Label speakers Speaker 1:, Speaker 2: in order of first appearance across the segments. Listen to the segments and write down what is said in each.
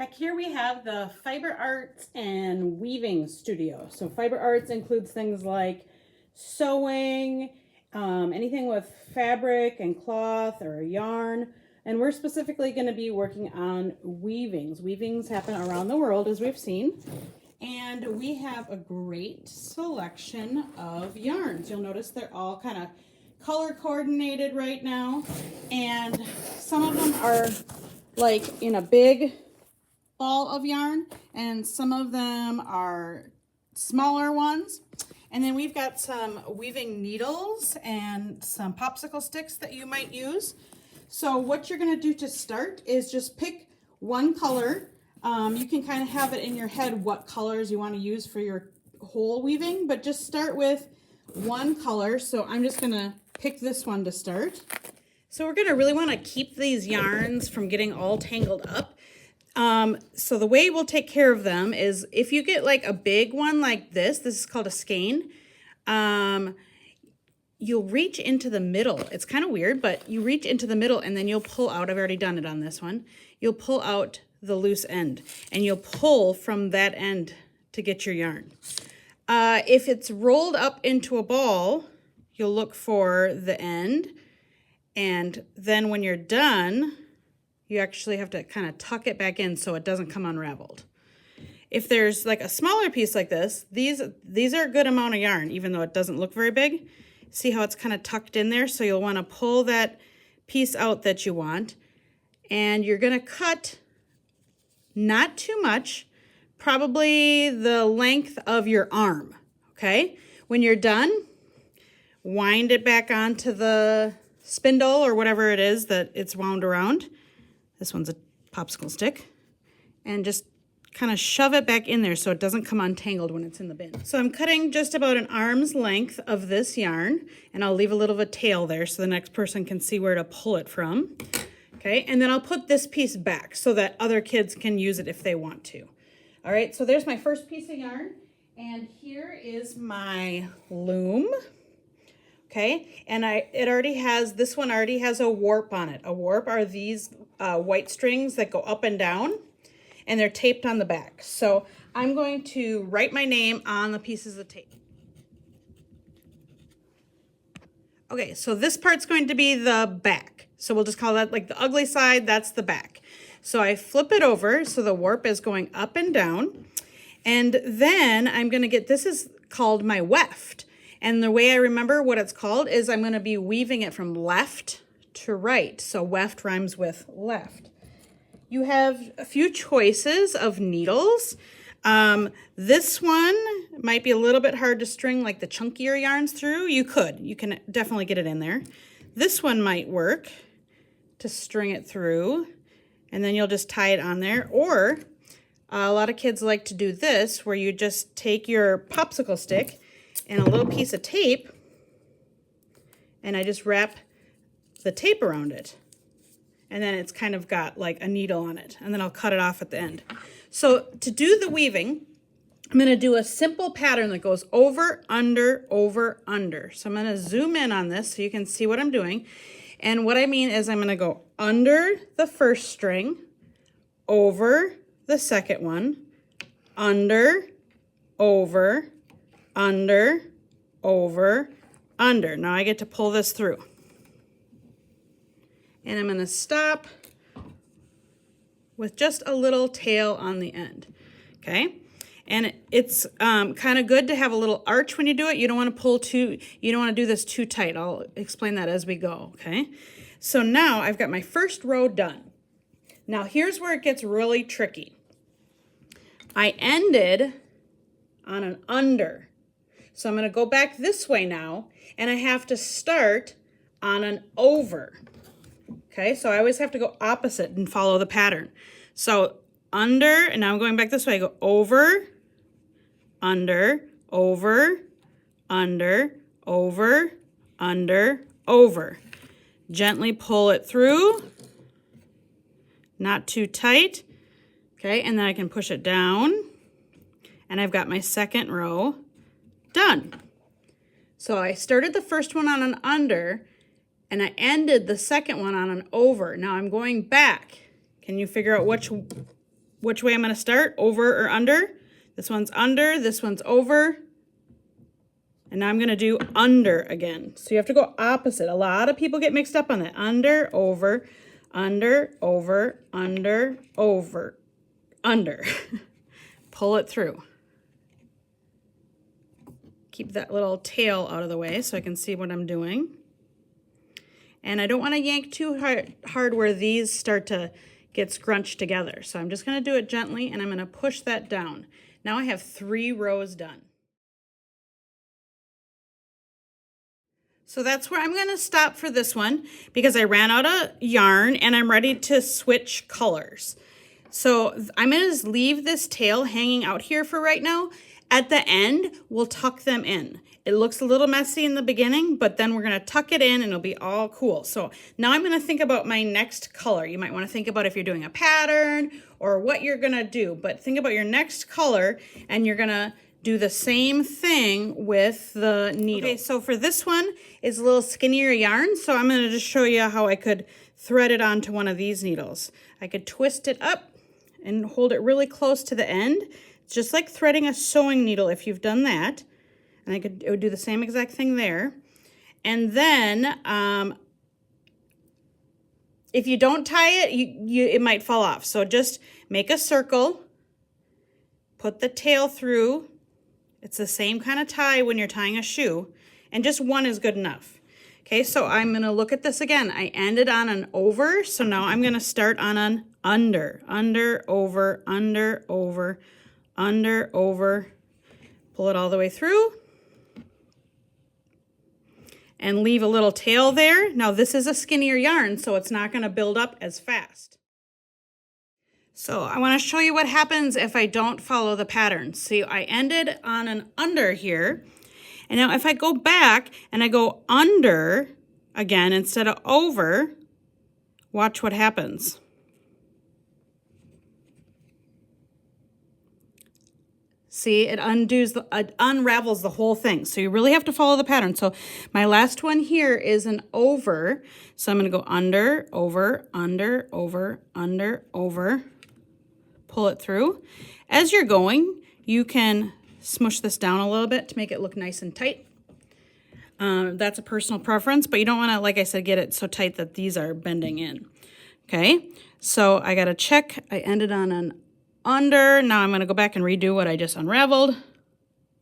Speaker 1: Back here we have the Fiber Arts and Weaving Studio. So Fiber Arts includes things like sewing, anything with fabric and cloth or yarn. And we're specifically going to be working on weavings. Weavings happen around the world, as we've seen. And we have a great selection of yarns. You'll notice they're all kind of color coordinated right now. And some of them are like in a big ball of yarn, and some of them are smaller ones. And then we've got some weaving needles and some popsicle sticks that you might use. So what you're going to do to start is just pick one color. You can kind of have it in your head what colors you want to use for your whole weaving, but just start with one color. So I'm just going to pick this one to start. So we're going to really want to keep these yarns from getting all tangled up. So the way we'll take care of them is if you get like a big one like this is called a skein, you'll reach into the middle. It's kind of weird, but you reach into the middle and then you'll pull out, I've already done it on this one, you'll pull out the loose end and you'll pull from that end to get your yarn. If it's rolled up into a ball, you'll look for the end, and then when you're done, you actually have to kind of tuck it back in so it doesn't come unraveled. If there's like a smaller piece like this, these are a good amount of yarn, even though it doesn't look very big. See how it's kind of tucked in there? So you'll want to pull that piece out that you want. And you're going to cut not too much, probably the length of your arm, okay? When you're done, wind it back onto the spindle or whatever it is that it's wound around. This one's a popsicle stick. And just kind of shove it back in there so it doesn't come untangled when it's in the bin. So I'm cutting just about an arm's length of this yarn, and I'll leave a little of a tail there so the next person can see where to pull it from. Okay, and then I'll put this piece back so that other kids can use it if they want to. All right, so there's my first piece of yarn, and here is my loom. Okay, and this one already has a warp on it. A warp are these white strings that go up and down, and they're taped on the back. So I'm going to write my name on the pieces of tape. Okay, so this part's going to be the back. So we'll just call that like the ugly side, that's the back. So I flip it over so the warp is going up and down. And then I'm going to get, this is called my weft. And the way I remember what it's called is I'm going to be weaving it from left to right. So weft rhymes with left. You have a few choices of needles. This one might be a little bit hard to string like the chunkier yarns through. You can definitely get it in there. This one might work to string it through, and then you'll just tie it on there. Or a lot of kids like to do this, where you just take your popsicle stick and a little piece of tape, and I just wrap the tape around it. And then it's kind of got like a needle on it, and then I'll cut it off at the end. So to do the weaving, I'm going to do a simple pattern that goes over, under, over, under. So I'm going to zoom in on this so you can see what I'm doing. And what I mean is I'm going to go under the first string, over the second one, under, over, under, over, under. Now I get to pull this through. And I'm going to stop with just a little tail on the end, okay? And it's kind of good to have a little arch when you do it. You don't want to do this too tight. I'll explain that as we go, okay? So now I've got my first row done. Now here's where it gets really tricky. I ended on an under. So I'm going to go back this way now, and I have to start on an over. Okay, so I always have to go opposite and follow the pattern. So under, and now I'm going back this way. I go over, under, over, under, over, under, over. Gently pull it through, not too tight. Okay, and then I can push it down, and I've got my second row done. So I started the first one on an under, and I ended the second one on an over. Now I'm going back. Can you figure out which which way I'm going to start, over or under. This one's under, this one's over. And now I'm going to do under again. So you have to go opposite. A lot of people get mixed up on that. Under, over, under, over, under, over, under. Pull it through. Keep that little tail out of the way so I can see what I'm doing. And I don't want to yank too hard where these start to get scrunched together. So I'm just going to do it gently, and I'm going to push that down. Now I have 3 rows done. So that's where I'm going to stop for this one because I ran out of yarn and I'm ready to switch colors. So I'm going to just leave this tail hanging out here for right now. At the end, we'll tuck them in. It looks a little messy in the beginning, but then we're going to tuck it in and it'll be all cool. So now I'm going to think about my next color. You might want to think about if you're doing a pattern or what you're going to do, but think about your next color and you're going to do the same thing with the needle. Okay, so for this one, it's a little skinnier yarn, so I'm going to just show you how I could thread it onto one of these needles. I could twist it up and hold it really close to the end. It's just like threading a sewing needle if you've done that. And it would do the same exact thing there. And then if you don't tie it, it might fall off. So just make a circle, put the tail through. It's the same kind of tie when you're tying a shoe, and just one is good enough. Okay, so I'm going to look at this again. I ended on an over, so now I'm going to start on an under, under, over, under, over, under, over. Pull it all the way through. And leave a little tail there. Now this is a skinnier yarn, so it's not going to build up as fast. So I want to show you what happens if I don't follow the pattern. See, I ended on an under here. And now if I go back and I go under again instead of over, watch what happens. See, it unravels the whole thing. So you really have to follow the pattern. So my last one here is an over. So I'm going to go under, over, under, over, under, over. Pull it through. As you're going, you can smush this down a little bit to make it look nice and tight. That's a personal preference, but you don't want to, like I said, get it so tight that these are bending in. Okay, so I got to check. I ended on an under. Now I'm going to go back and redo what I just unraveled.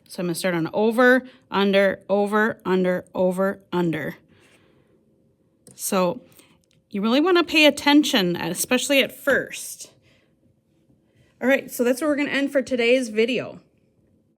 Speaker 1: So I'm going to start on over, under, over, under, over, under. So you really want to pay attention, especially at first. All right, so that's where we're going to end for today's video.